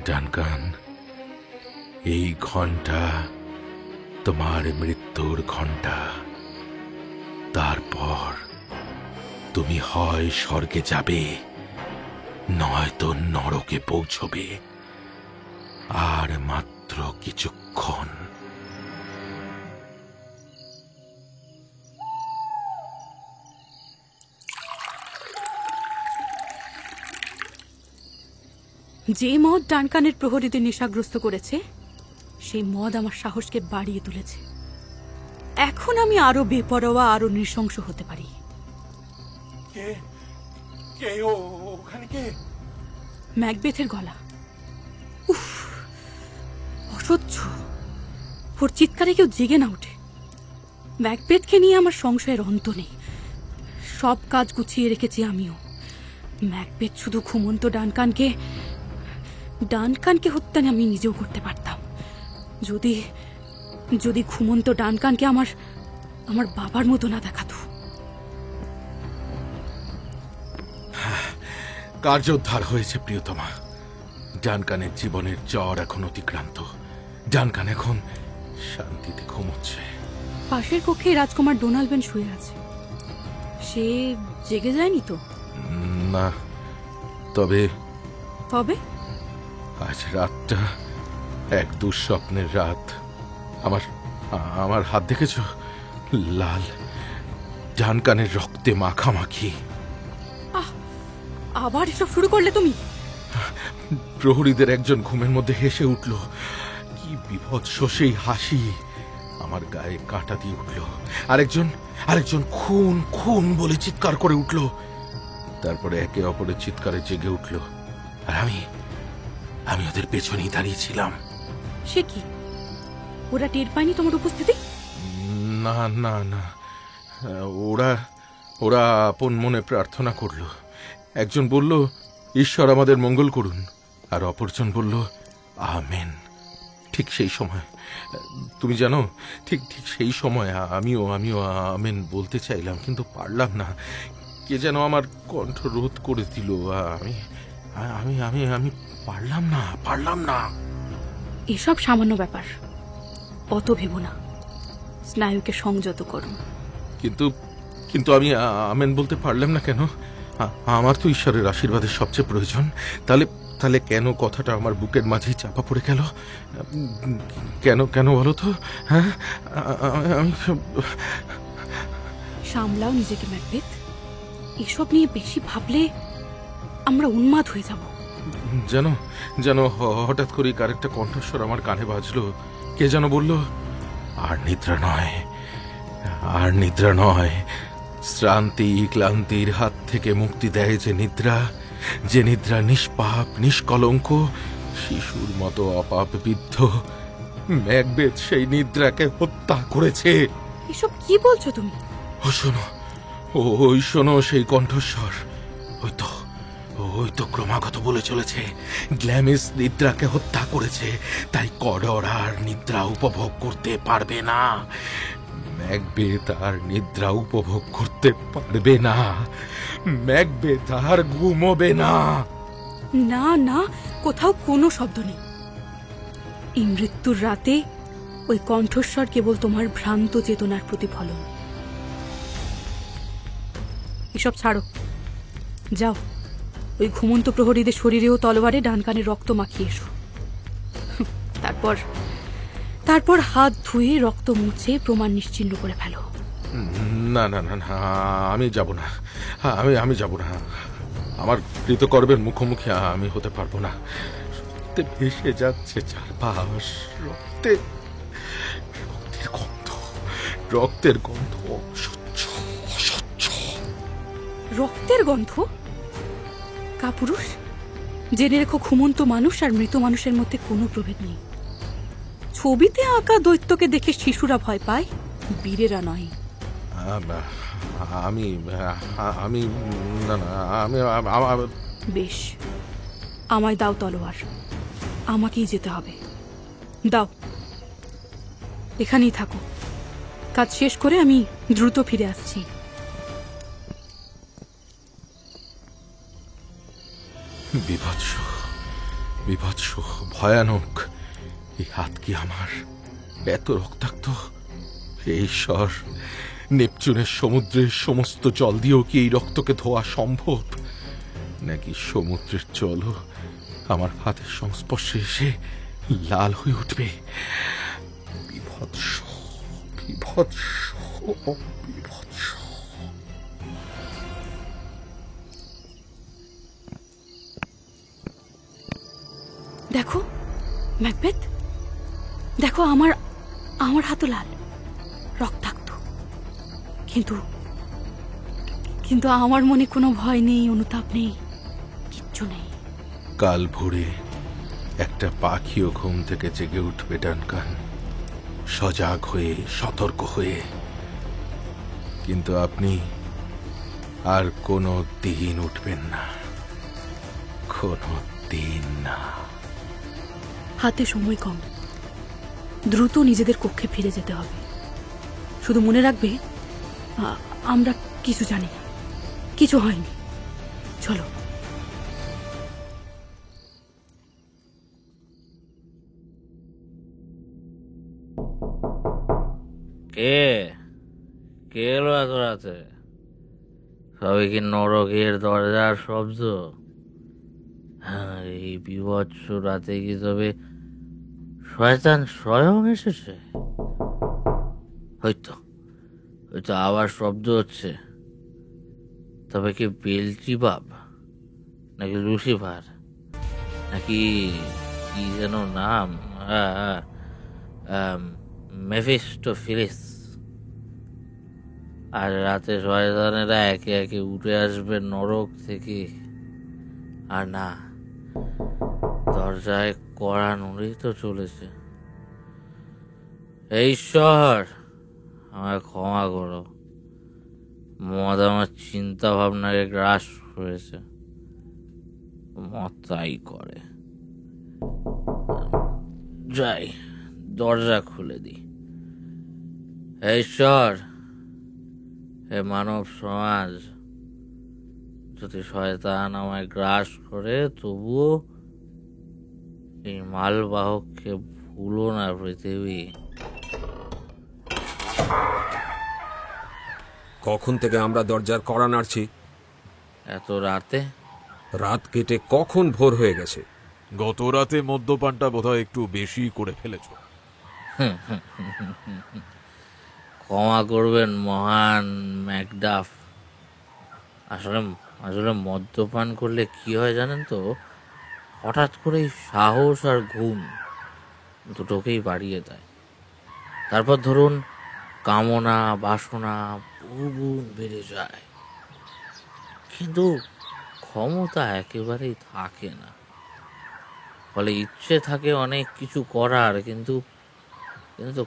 ডানকান, এই ঘন্টা তোমার মৃত্যুর ঘন্টা। তারপর তুমি হয় স্বর্গে যাবে, নয়তো নরকে পৌঁছবে। আর মাত্র কিছুক্ষণ। যে মদ ডানকানের প্রহরীদের নেশাগ্রস্ত করেছে, সেই মদ আমার সাহসকে বাড়িয়ে তুলেছে। এখন আমি আরো বেপরোয়া, আরো নৃশংস হতে পারি। ম্যাকবেথের গলা। উফ, অসহ্য। ওর চিৎকারে কেউ জেগে না ওঠে। ম্যাকবেথকে নিয়ে আমার সংশয়ের অন্ত নেই। সব কাজ গুছিয়ে রেখেছি আমিও। ম্যাকবেথ শুধু ঘুমন্ত ডানকানকে হত্যা আমি নিজেও করতে পারতাম, যদি যদি ঘুমন্ত ডানকানকে আমার বাবার মতো না দেখাতো। কার্যোদ্ধার হয়েছে প্রিয়তমা। ডানকানের জীবনের জ্বর এখন অতিক্রান্ত। ডানকান এখন শান্তিতে ঘুমোচ্ছে। পাশের কক্ষে রাজকুমার ডোনাল্ডবেন শুয়ে আছে। সে জেগে যায়নি তো? না, তবে আজ রাতটা এক দুঃস্বপ্নের রাত। আমার হাত দেখেছ? লাল, ডানকানের রক্তে মাখামাখি। আবার এসব শুরু করলে তুমি? প্রহরীদের একজন ঘুমের মধ্যে হেসে উঠল। কি বিভৎস সেই হাসি! আমার গায়ে কাঁটা দিয়ে উঠল। আরেকজন খুন খুন বলে চিৎকার করে উঠল। তারপরে একে অপরের চিৎকারে জেগে উঠল। আর আমি ওদের পেছনেই দাঁড়িয়েছিলাম। সে কি, ওরা টের পায়নি তোমার উপস্থিতি? না না না, ওরা আপন মনে প্রার্থনা করল। একজন বলল, ঈশ্বর আমাদের মঙ্গল করুন, আর অপরজন বলল, আমেন। ঠিক সেই সময়, তুমি জানো, ঠিক সেই সময় আমিও আমেন বলতে চাইলাম, কিন্তু পারলাম না। কে যেন আমার কণ্ঠ রোধ করে দিল। আমি পারলাম না। এসব সামান্য ব্যাপার, অত ভেবো না। স্নায়ুকে সংযত করুন। কিন্তু আমি আমেন বলতে পারলাম না কেন? আমার তো ঈশ্বরের আশীর্বাদের সবচেয়ে প্রয়োজন। তাহলে কেন কথাটা আমার বুকের মাঝেই চাপা পড়ে গেল? কেন বলো তো? হ্যাঁ, আমি সামলাও নিজেকে ম্যাকবেথ। এসব নিয়ে বেশি ভাবলে আমরা উন্মাদ হয়ে যাব। যেন হঠাৎ করে আরেকটা কণ্ঠস্বর আমার কানে বাজলো। কে যেন বলল, আর নিদ্রা নয়, শ্রান্তি ক্লান্তির হাত থেকে মুক্তি দেয় যে নিদ্রা নিষ্পাপ নিষ্কলঙ্ক, শিশুর মতো অপাপ বিদ্ধ। ম্যাকবেথ সেই নিদ্রাকে হত্যা করেছে। এসব কি বলছো তুমি? শোনো সেই কণ্ঠস্বর। ওই তো ক্রমাগত বলে চলেছে, গ্ল্যামিস নিদ্রাকে হত্যা করেছে, তাই কডর আর নিদ্রা উপভোগ করতে পারবে না। ম্যাকবেথ আর নিদ্রা উপভোগ করতে পারবে না। ম্যাকবেথ আর ঘুমোবে না। না না, কোথাও কোনো শব্দ নেই। এই মৃত্যুর রাতে ওই কণ্ঠস্বর কেবল তোমার ভ্রান্ত চেতনার প্রতিফলন। এসব ছাড়ো, যাও ওই ঘুমন্ত প্রহরীদের শরীরেও তলোয়ারে ডানকানের রক্ত মাখিয়ে এসো। তারপর হাত ধুয়ে রক্ত মুছে প্রমাণ নিশ্চিহ্ন করে ফেলো। না, আমি যাব না। আমি যাব না। আমার কৃতকর্মের মুখোমুখি আমি হতে পারবো না। রক্তে ভেসে যাচ্ছে চারপাশ, রক্তের গন্ধ অসহ্য। রক্তের গন্ধ? কাপুরুষ, জেনে রেখো, ঘুমন্ত মানুষ আর মৃত মানুষের মধ্যে কোনো প্রভেদ নেই। ছবিতে আঁকা দৈত্যকে দেখে শিশুরা ভয় পায়, বীরেরা নয়। বেশ, আমায় দাও তলোয়ার। আমাকেই যেতে হবে। দাও, এখানেই থাকো। কাজ শেষ করে আমি দ্রুত ফিরে আসছি। বিভৎস, বিভৎস, ভয়ানক। এই হাত কি আমার? এত রক্তাক্ত! হে ঈশ্বর, নেপচুনের সমুদ্রের সমস্ত জল দিয়েও কি এই রক্তকে ধোয়া সম্ভব? নাকি সমুদ্রের জলও আমার হাতের সংস্পর্শে এসে লাল হয়ে উঠবে? বিভৎস, বিভৎস, বিভৎস। দেখো ম্যাকবেথ, দেখো আমার হাতও লাল, রক্তাক্ত, কিন্তু কিন্তু আমার মনে কোনো ভয় নেই, অনুতাপ নেই, কিচ্ছু নেই। কাল ভোরে একটা পাখিও ঘুম থেকে জেগে উঠবে ডানকান, সজাগ হয়ে, সতর্ক হয়ে। কিন্তু আপনি আর কোনো দিন উঠবেন না, কোনো দিন না। হাতে সময় কম, দ্রুত নিজেদের কক্ষে ফিরে যেতে হবে। শুধু মনে রাখবে, আমরা কিছু জানি না, কিছু হয়নি। চলো। কে কে এলো এত রাতে? সবই কি নরকের দরজার শব্দ? হ্যাঁ, এই বিভৎস রাতে কি তবে শয়তান স্বয়ং এসেছে? হয়তো হয়তো আবার শব্দ হচ্ছে। তবে কি বেলজিবাব, নাকি লুসিফার, নাকি কি যেন নাম, মেফিস্টোফেলিস? আর রাতে শয়তানেরা একে একে উঠে আসবে নরক থেকে। আর না, দরজায় কড়া নড়েই তো চলেছে। এই ঈশ্বর, আমায় ক্ষমা করো। মদ আমার চিন্তা ভাবনাকে গ্রাস করেছে। মদ তাই করে। যাই, দরজা খুলে দিই। হে ঈশ্বর, হে মানব সমাজ, যদি শয়তান আমায় গ্রাস করে, তবুও এই মালবাহককে ভুলো না পৃথিবী। কখন থেকে আমরা দরজার কড়া নাড়ছি? এত রাতে? রাত কেটে কখন ভোর হয়ে গেছে। গত রাতে মদ্যপানটা বোধহয় একটু বেশি করে ফেলেছ। ক্ষমা করবেন মহান ম্যাকডাফ। আসলে মদ্যপান করলে কি হয় জানেন তো? হঠাৎ করে সাহস আর ঘুম দুটোকেই বাড়িয়ে দেয়। তারপর ধরুন কামনা বাসনা বহুগুণ বেড়ে যায়, কিন্তু ক্ষমতা একেবারেই থাকে না। ফলে ইচ্ছে থাকে অনেক কিছু করার, কিন্তু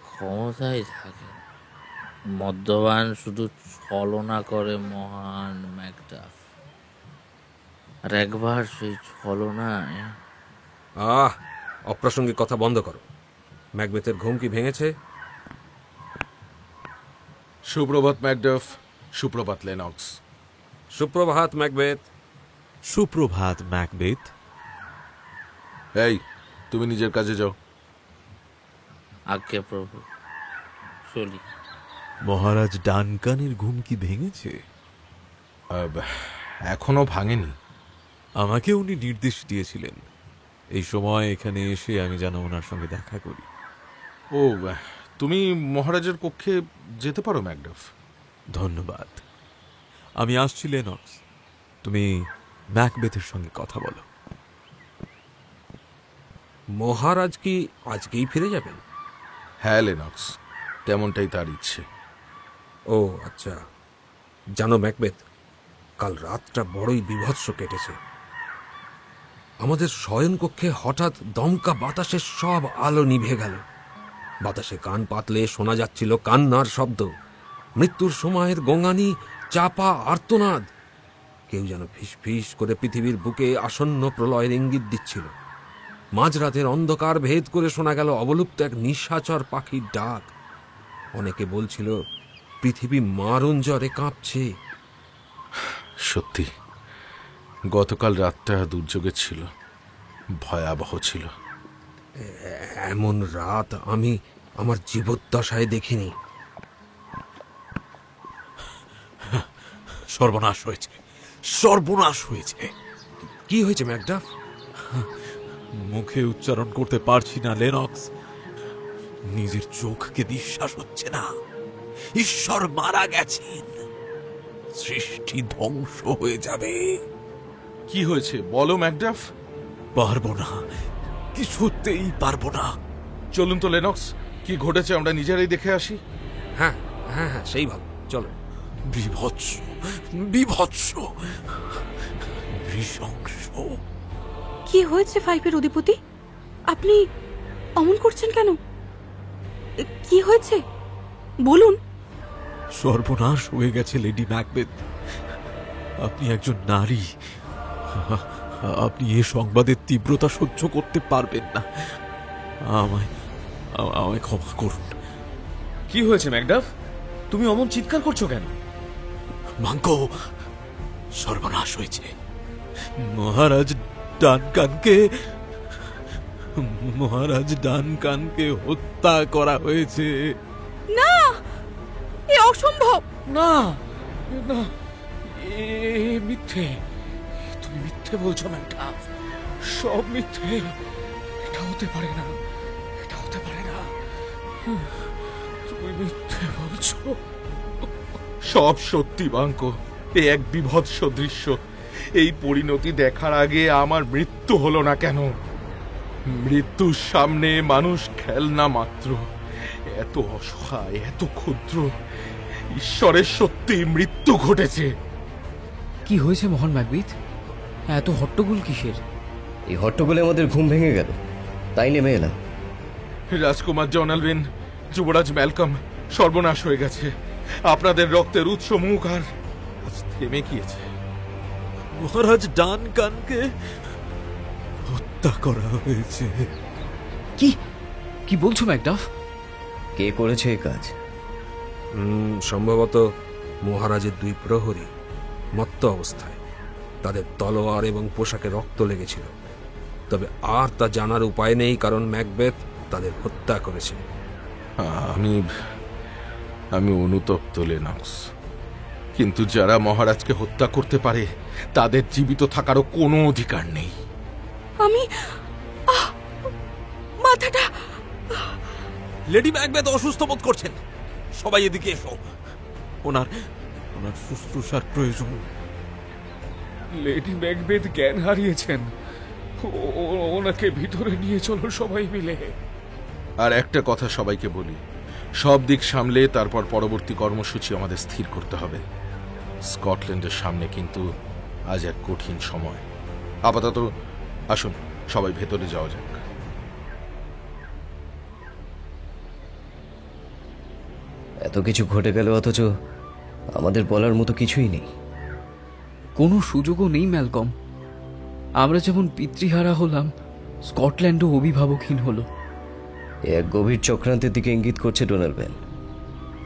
ক্ষমতাই থাকে না। মদ্যপান শুধু ছলনা করে মহান ম্যাকডাফ। আর একবার সেই ছলনায়... অপ্রাসঙ্গিক কথা বন্ধ করো। ম্যাকবেথের ঘুম কি ভেঙেছে? সুপ্রভাত ম্যাকডাফ। সুপ্রভাত লেনক্স। সুপ্রভাত ম্যাকবেথ। সুপ্রভাত ম্যাকবেথ। এই, তুমি নিজের কাজে যাও। আজ্ঞে প্রভু, চলি। মহারাজ ডানকানের ঘুম কি ভেঙেছে? এখনো ভাঙেনি। আমাকে উনি নির্দেশ দিয়েছিলেন এই সময় এখানে এসে আমি যেন ওনার সঙ্গে দেখা করি। ও, তুমি মহারাজের কক্ষে যেতে পারো ম্যাকডাফ। ধন্যবাদ। আমি আসছি লেনক্স, তুমি ম্যাকবেথের সঙ্গে কথা বলো। মহারাজ কি আজকেই ফিরে যাবেন? হ্যাঁ লেনক্স, তেমনটাই তার ইচ্ছে। ও আচ্ছা। জানো ম্যাকবেথ, কাল রাতটা বড়ই বিভৎস কেটেছে। আমাদের শয়নকক্ষে হঠাৎ দমকা বাতাসের সব আলো নিভে গেল। বাতাসে কান পাতলে শোনা যাচ্ছিল কান্নার শব্দ, মৃত্যুর সময়ের গোঙানি, চাপা আর্তনাদ। কেউ যেন ফিস ফিস করে পৃথিবীর বুকে আসন্ন প্রলয়ের ইঙ্গিত দিচ্ছিল। মাঝরাতের অন্ধকার ভেদ করে শোনা গেল অবলুপ্ত এক নিশাচর পাখির ডাক। অনেকে বলছিল পৃথিবী মারণ জ্বরে কাঁপছে। সত্যি গতকাল রাতটা দুর্যোগের ছিল, ভয়াবহ ছিল। এমন রাত আমি আমার জীবদ্দশায় দেখিনি। সর্বনাশ হয়েছে, সর্বনাশ হয়েছে। কি হয়েছে ম্যাকডাফ? মুখে উচ্চারণ করতে পারছি না লেনক্স। নিজের চোখকে বিশ্বাস হচ্ছে না। ঈশ্বর মারা গেছেন, সৃষ্টি ধ্বংস হয়ে যাবে। কি হয়েছে বলো ম্যাকডাফ। পারবো না, কিছুতেই পারবো না। চলুন তো লেনক্স, কি ঘটেছে আমরা নিজেরাই দেখে আসি। হ্যাঁ হ্যাঁ হ্যাঁ, সেই ভালো, চলো। বিভৎস, বিভৎস, নৃশংস। কি হয়েছে ফাইভের অধিপতি? আপনি অমন করছেন কেন? কি হয়েছে বলুন। সর্বনাশ হয়ে গেছে লেডি ম্যাকবেথ। আপনি একজন নারী, আপনি এ সংবাদের তীব্রতা সহ্য করতে পারবেন না। আমায় ক্ষমা করুন। কি হয়েছে ম্যাকডাফ? তুমি অমন চিৎকার করছো কেন? মাঙ্কো, সর্বনাশ হয়েছে। মহারাজ ডানকানকে হত্যা করা হয়েছে। না, এ অসম্ভব। না না, এ মিথ্যে। তুমি মিথ্যে বলছো ম্যাকডাফ, সব মিথ্যে। এটা হতে পারে না, এটা হতে পারে না। তুমি মিথ্যে বলছো। সব সত্যি বাঙ্কো, এ এক বিভৎস দৃশ্য। এই পরিণতি দেখার আগে আমার মৃত্যু হলো না কেন? মৃত্যুর সামনে মানুষ খেলনা মাত্র। এত অসহায়, এত ক্ষুদ্র। ঈশ্বরের সত্যি মৃত্যু ঘটেছে। কি হয়েছে মহান ম্যাকবেথ? এত হট্টগোল কিসের? এই হট্টগোলে আমাদের ঘুম ভেঙে গেল, তাই নেমে এলাম। রাজকুমার জনালবেন, যুবরাজ ম্যালকম, সর্বনাশ হয়ে গেছে। আপনাদের রক্তের উৎস মুখ আর আজ থেমে গিয়েছে। মহারাজ ডানকানকে হত্যা করা হয়েছে। কি কি বলছো ম্যাকডাফ? কে করেছে এই কাজ? সম্ভবত মহারাজের দুই প্রহরী মত্ত অবস্থায়। তাদের তলোয়ার এবং পোশাকে রক্ত লেগেছিল, তবে আর তা জানার উপায় নেই, কারণ ম্যাকবেথ তাদের হত্যা করেছে। আমি অনুতপ্ত লেনক্স, কিন্তু যারা মহারাজকে হত্যা করতে পারে তাদের জীবিত থাকারও কোনো অধিকার নেই। আমি মাথাটা। লেডি ম্যাকবেথ অসুস্থ বোধ করছেন। সবাই এদিকে এসো, ওনার শুশ্রূষার প্রয়োজন। লেডি ম্যাকবেথ জ্ঞান হারিয়েছেন, ওনাকে ভিতরে নিয়ে চলো সবাই মিলে। আর একটা কথা সবাইকে বলি, সব দিক সামলে তারপর পরবর্তী কর্মসূচি আমাদের স্থির করতে হবে। স্কটল্যান্ডের সামনে কিন্তু আজ এক কঠিন সময়। আপাতত আসুন সবাই ভেতরে যাওয়া যাক। এত কিছু ঘটে গেল, অথচ আমাদের বলার মতো কিছুই নেই। কোনো সুযোগও নেই ম্যালকম। আমরা যেমন পিতৃহারা হলাম, স্কটল্যান্ডও অভিভাবকহীন হলো। এক গভীর চক্রান্তের দিকে ইঙ্গিত করছে ডোনালবেন।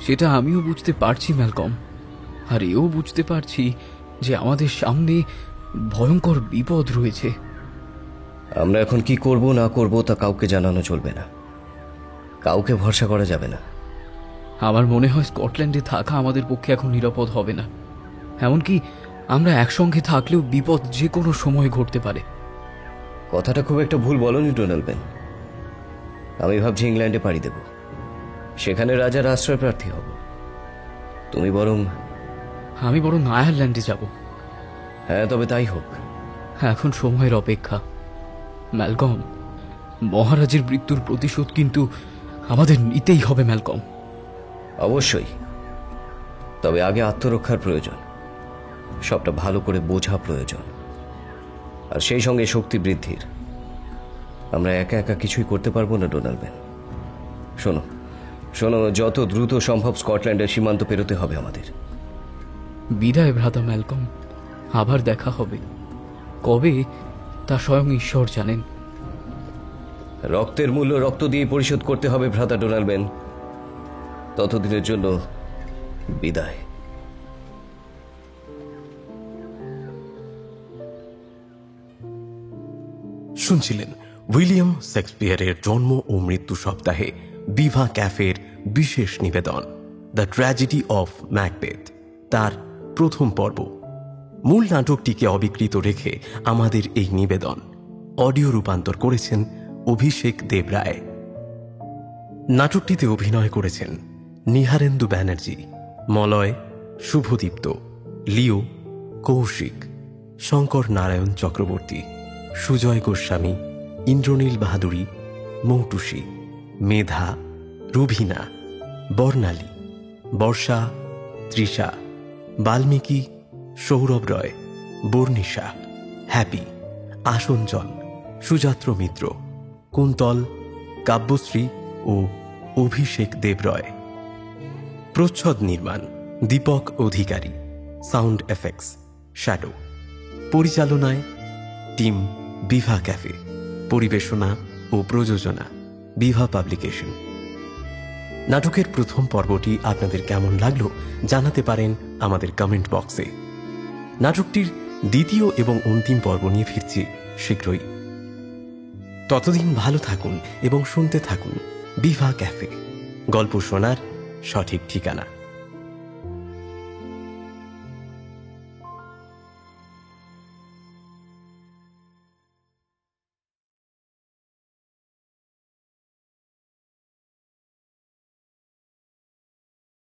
সেটা আমিও বুঝতে পারছি ম্যালকম, আর এও বুঝতে পারছি যে আমাদের সামনে ভয়ঙ্কর বিপদ রয়েছে। আমরা এখন কি করব না করব তা কাউকে জানানো চলবে না, কাউকে ভরসা করা যাবে না। আমার মনে হয় স্কটল্যান্ডে থাকা আমাদের পক্ষে এখন নিরাপদ হবে না। এমনকি আমরা একসঙ্গে থাকলেও বিপদ যে কোনো সময় ঘটতে পারে। কথাটা খুব একটা ভুল বলনি ডোনালবেন। আমি ভাবছি ইংল্যান্ডে পাড়ি দেব, সেখানে রাজার আশ্রয় প্রার্থী হব। আমি বরং আয়ারল্যান্ডে যাব। হ্যাঁ, তবে তাই হোক। এখন সময়ের অপেক্ষা। ম্যালকম, মহারাজের মৃত্যুর প্রতিশোধ কিন্তু আমাদের নিতেই হবে ম্যালকম। অবশ্যই, তবে আগে আত্মরক্ষার প্রয়োজন, সবটা ভালো করে বোঝা প্রয়োজন, আর সেই সঙ্গে শক্তি বৃদ্ধির। আমরা একা একা কিছুই করতে পারবো না ডোনালবেন। শোনো শোনো, যত দ্রুত সম্ভব স্কটল্যান্ডের সীমান্ত পেরোতে হবে আমাদের। বিদায় ভ্রাতা ম্যালকম, আবার দেখা হবে। কবে তা স্বয়ং ঈশ্বর জানেন। রক্তের মূল্য রক্ত দিয়ে পরিশোধ করতে হবে ভ্রাতা ডোনাল্ডম্যান। ততদিনের জন্য বিদায়। শুনছিলেন উইলিয়াম শেক্সপিয়ারের জন্ম ও মৃত্যু সপ্তাহে বিভা ক্যাফের বিশেষ নিবেদন দ্য ট্র্যাজেডি অফ ম্যাকবেথ, তার প্রথম পর্ব। মূল নাটকটিকে অবিকৃত রেখে আমাদের এই নিবেদন অডিও রূপান্তর করেছেন অভিষেক দেবরায়। নাটকটিতে অভিনয় করেছেন নিহারেন্দু ব্যানার্জি, মলয়, শুভদীপ্ত, লিও, কৌশিক, শঙ্কর নারায়ণ চক্রবর্তী, সুজয় গোস্বামী, ইন্দ্রনীল বাহাদুরী, মৌটুসী, মেধা, রুভিনা, বর্ণালী, বর্ষা, তৃষা, বাল্মীকি, সৌরভ রয়, বর্ণিশা, হ্যাপি, আসঞ্চল, সুযাত্র মিত্র, কুন্তল, কাব্যশ্রী ও অভিষেক দেবরয়। প্রচ্ছদ নির্মাণ দীপক অধিকারী, সাউন্ড এফেক্টস শ্যাডো। পরিচালনায় টিম বিভা ক্যাফে, পরিবেশনা ও প্রযোজনা বিভা পাবলিকেশন। নাটকের প্রথম পর্বটি আপনাদের কেমন লাগলো জানাতে পারেন আমাদের কমেন্ট বক্সে। নাটকটির দ্বিতীয় এবং অন্তিম পর্ব নিয়ে ফিরছি শীঘ্রই। ততদিন ভালো থাকুন এবং শুনতে থাকুন বিভা ক্যাফে, গল্প শোনার সঠিক ঠিকানা।